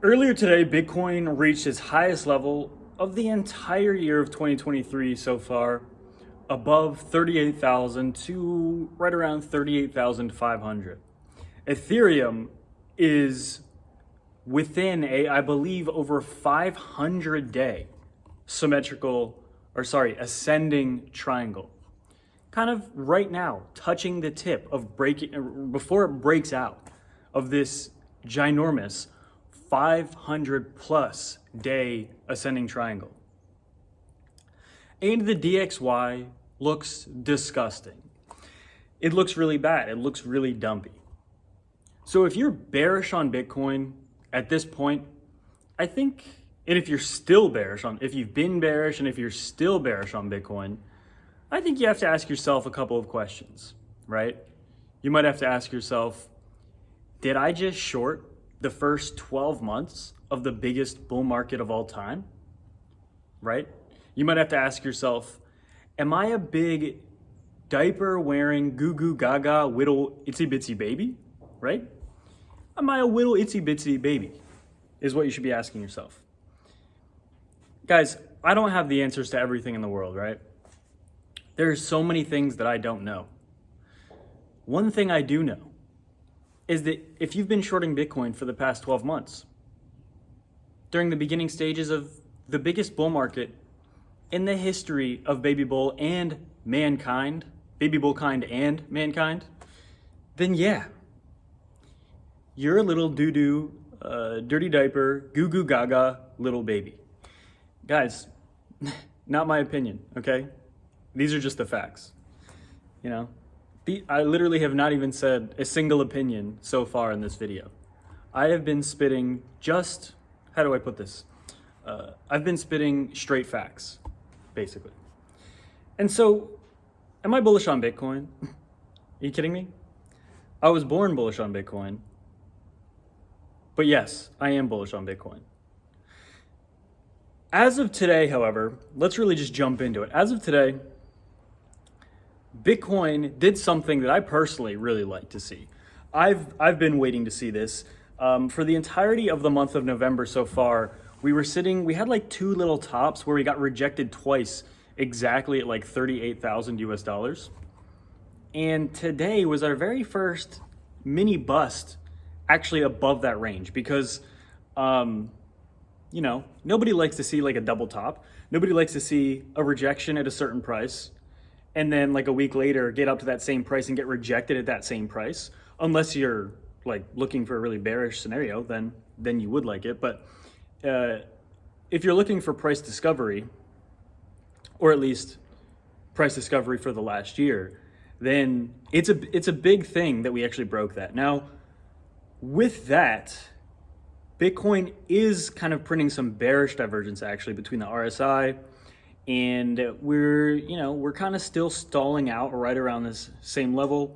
Earlier today, Bitcoin reached its highest level of the entire year of 2023 so far, above 38,000 to right around 38,500. Ethereum is within I believe, over 500-day ascending triangle. Kind of right now, touching the tip of breaking, before it breaks out of this ginormous 500 plus day ascending triangle. And the DXY looks disgusting. It looks really bad. It looks really dumpy. So if you're bearish on Bitcoin at this point, I think, and if you're still bearish if you've been bearish and if you're still bearish on Bitcoin, I think you have to ask yourself a couple of questions, right? You might have to ask yourself, did I just short the first 12 months of the biggest bull market of all time, right? You might have to ask yourself, am I a big diaper wearing goo goo gaga little itsy bitsy baby, right? Am I a little itsy bitsy baby is what you should be asking yourself. Guys, I don't have the answers to everything in the world, right? There's so many things that I don't know. One thing I do know is that if you've been shorting Bitcoin for the past 12 months, during the beginning stages of the biggest bull market in the history of baby bull and mankind, baby bull kind and mankind, then yeah, you're a little doo-doo, dirty diaper, goo goo gaga little baby. Guys, not my opinion, okay? These are just the facts, you know? I literally have not even said a single opinion so far in this video. I have been spitting how do I put this? I've been spitting straight facts, basically. And so, am I bullish on Bitcoin? Are you kidding me? I was born bullish on Bitcoin. But yes, I am bullish on Bitcoin. As of today, however, let's really just jump into it. As of today, Bitcoin did something that I personally really like to see. I've been waiting to see this. For the entirety of the month of November so far, we had like two little tops where we got rejected twice exactly at like 38,000 US dollars. And today was our very first mini bust actually above that range because, nobody likes to see like a double top. Nobody likes to see a rejection at a certain price and then like a week later get up to that same price and get rejected at that same price. Unless you're like looking for a really bearish scenario, then you would like it. But if you're looking for price discovery, or at least price discovery for the last year, then it's a big thing that we actually broke that. Now, with that, Bitcoin is kind of printing some bearish divergence actually between the RSI, and we're kind of still stalling out right around this same level.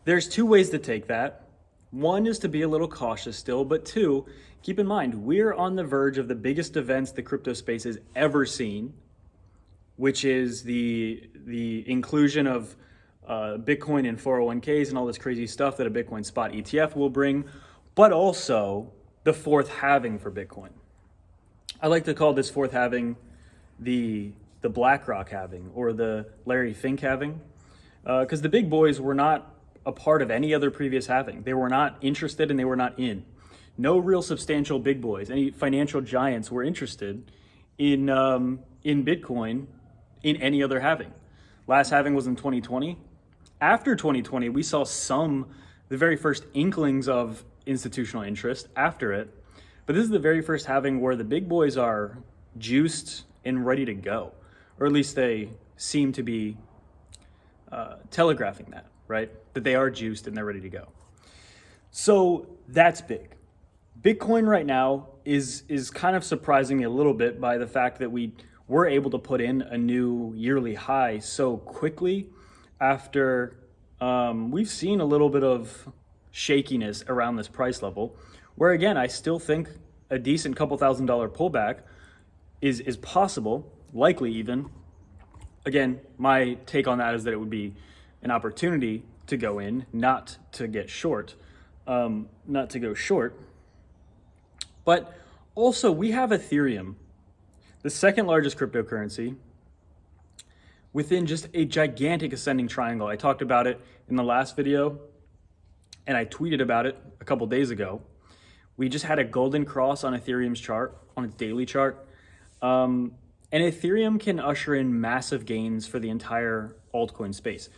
There's two ways to take that. One is to be a little cautious still, but two, keep in mind, we're on the verge of the biggest events the crypto space has ever seen, which is the inclusion of Bitcoin in 401ks and all this crazy stuff that a Bitcoin spot ETF will bring, but also the fourth halving for Bitcoin. I like to call this fourth halving the BlackRock halving or the Larry Fink halving, because the big boys were not a part of any other previous halving. They were not interested and they were not in. No real substantial big boys, any financial giants were interested in Bitcoin in any other halving. Last halving was in 2020. After 2020, we saw the very first inklings of institutional interest after it. But this is the very first halving where the big boys are juiced and ready to go, or at least they seem to be telegraphing that, right? That they are juiced and they're ready to go. So that's big. Bitcoin right now is kind of surprising me a little bit by the fact that we were able to put in a new yearly high so quickly after we've seen a little bit of shakiness around this price level, where again, I still think a decent couple $1,000 pullback is possible, likely even. Again, my take on that is that it would be an opportunity to go in, not to get short, not to go short. But also we have Ethereum, the second largest cryptocurrency, within just a gigantic ascending triangle. I talked about it in the last video and I tweeted about it a couple days ago. We just had a golden cross on Ethereum's chart, on its daily chart. And Ethereum can usher in massive gains for the entire altcoin space.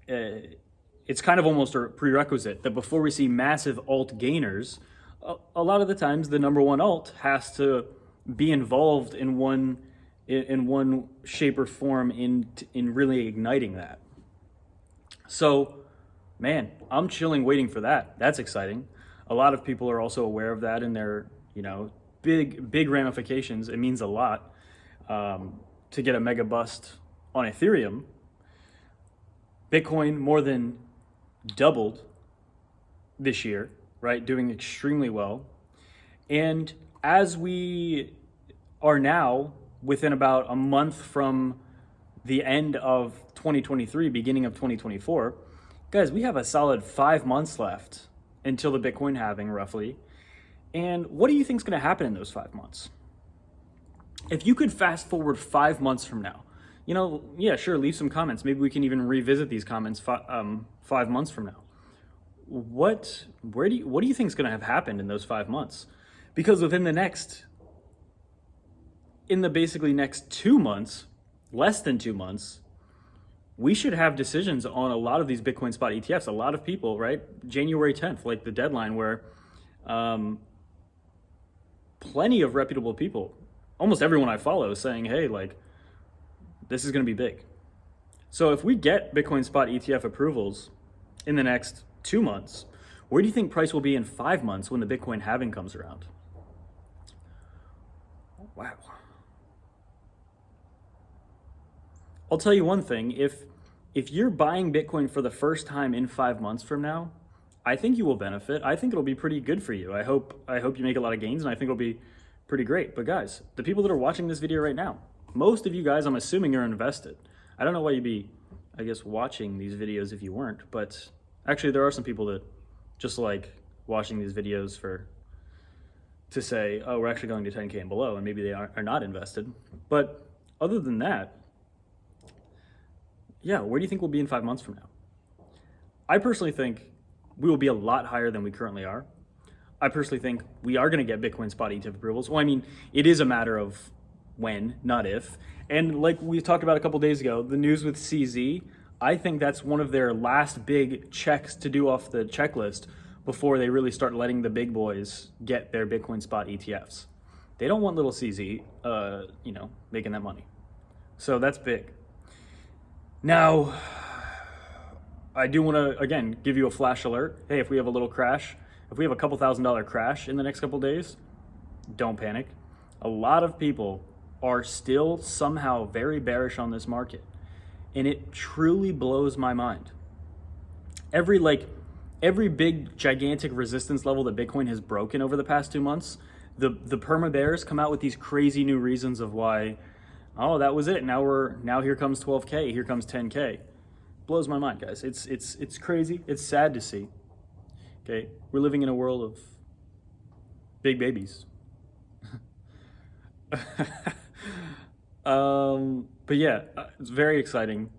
It's kind of almost a prerequisite that before we see massive alt gainers, a lot of the times the number one alt has to be involved in one shape or form in really igniting that. So, man, I'm chilling waiting for that. That's exciting. A lot of people are also aware of that, and they're, big ramifications. It means a lot to get a mega bust on Ethereum. Bitcoin more than doubled this year, right? Doing extremely well. And as we are now within about a month from the end of 2023, beginning of 2024, guys, we have a solid 5 months left until the Bitcoin halving, roughly. And what do you think is going to happen in those 5 months? If you could fast forward 5 months from now, yeah, sure, leave some comments. Maybe we can even revisit these comments 5 months from now. What do you think is going to have happened in those 5 months? Because within basically next 2 months, less than 2 months, we should have decisions on a lot of these Bitcoin spot ETFs. A lot of people, right? January 10th, like the deadline where plenty of reputable people, almost everyone I follow, is saying, hey, this is going to be big. So if we get Bitcoin spot ETF approvals in the next 2 months, where do you think price will be in 5 months when the Bitcoin halving comes around? Wow. I'll tell you one thing, if you're buying Bitcoin for the first time in 5 months from now, I think you will benefit. I think it'll be pretty good for you. I hope you make a lot of gains, and I think it'll be pretty great. But guys, the people that are watching this video right now, most of you guys, I'm assuming, are invested. I don't know why you'd be, watching these videos if you weren't, but actually there are some people that just like watching these videos to say, oh, we're actually going to 10K and below, and maybe they are not invested. But other than that, yeah, where do you think we'll be in 5 months from now? I personally think we will be a lot higher than we currently are. I personally think we are going to get Bitcoin spot ETF approvals. Well, it is a matter of when, not if. And like we talked about a couple days ago, the news with CZ, I think that's one of their last big checks to do off the checklist before they really start letting the big boys get their Bitcoin spot ETFs. They don't want little CZ, making that money. So that's big. Now, I do want to, again, give you a flash alert. Hey, if we have a little crash, if we have a couple $1,000 crash in the next couple days, don't panic. A lot of people are still somehow very bearish on this market, and it truly blows my mind. Every big gigantic resistance level that Bitcoin has broken over the past 2 months, the perma bears come out with these crazy new reasons of why, oh, that was it. Now here comes 12K, here comes 10K. Blows my mind, guys. It's crazy. It's sad to see. Okay, we're living in a world of big babies. But yeah, it's very exciting.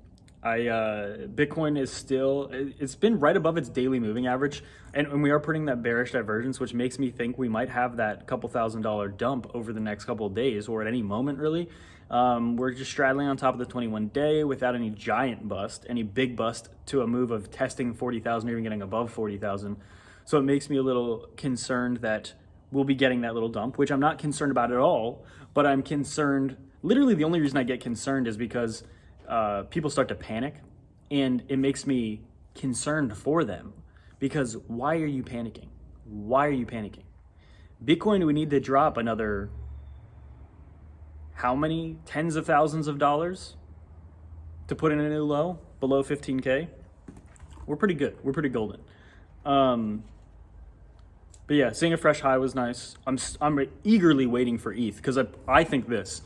Bitcoin is still, it's been right above its daily moving average, and we are putting that bearish divergence, which makes me think we might have that couple $1,000 dump over the next couple of days, or at any moment really. We're just straddling on top of the 21-day without any giant bust, any big bust to a move of testing 40,000 or even getting above 40,000. So it makes me a little concerned that we'll be getting that little dump, which I'm not concerned about at all, but I'm concerned. Literally the only reason I get concerned is because people start to panic, and it makes me concerned for them, because why are you panicking? Why are you panicking? Bitcoin, we need to drop another, how many tens of thousands of dollars to put in a new low below 15K? We're pretty good. We're pretty golden. But yeah, seeing a fresh high was nice. I'm eagerly waiting for ETH, because I think this.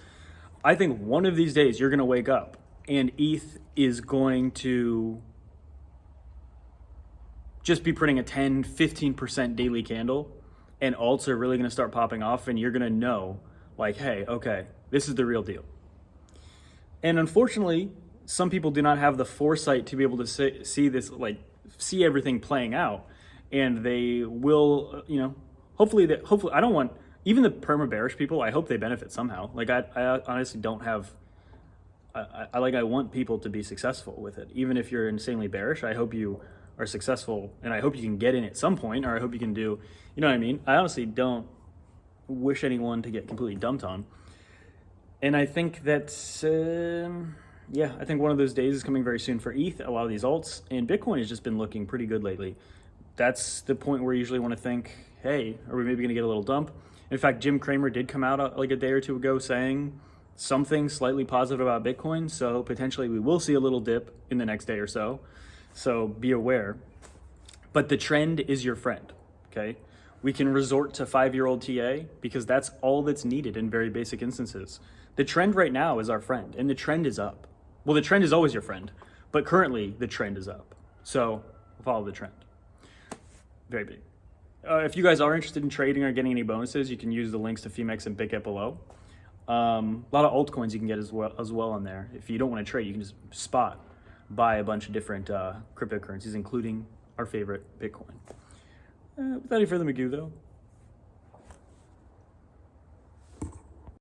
I think one of these days you're going to wake up and ETH is going to just be printing a 10, 15% daily candle, and alts are really going to start popping off, and you're going to know, like, hey, okay, this is the real deal. And unfortunately, some people do not have the foresight to be able to see this, like, see everything playing out, and they will, hopefully, I don't want, even the perma bearish people, I hope they benefit somehow. Like, I honestly don't have, I want people to be successful with it. Even if you're insanely bearish, I hope you are successful, and I hope you can get in at some point, or I hope you can do, you know what I mean? I honestly don't wish anyone to get completely dumped on. And I think that, I think one of those days is coming very soon for ETH, a lot of these alts, and Bitcoin has just been looking pretty good lately. That's the point where you usually want to think, hey, are we maybe going to get a little dump? In fact, Jim Cramer did come out like a day or two ago saying something slightly positive about Bitcoin, so potentially we will see a little dip in the next day or so. So be aware. But the trend is your friend, okay? We can resort to 5-year-old TA because that's all that's needed in very basic instances. The trend right now is our friend, and the trend is up. Well, the trend is always your friend, but currently the trend is up. So follow the trend. Very big. If you guys are interested in trading or getting any bonuses, you can use the links to Femex and BitGet below. A lot of altcoins you can get as well on there. If you don't want to trade, you can just buy a bunch of different cryptocurrencies, including our favorite Bitcoin. Without any further ado, though,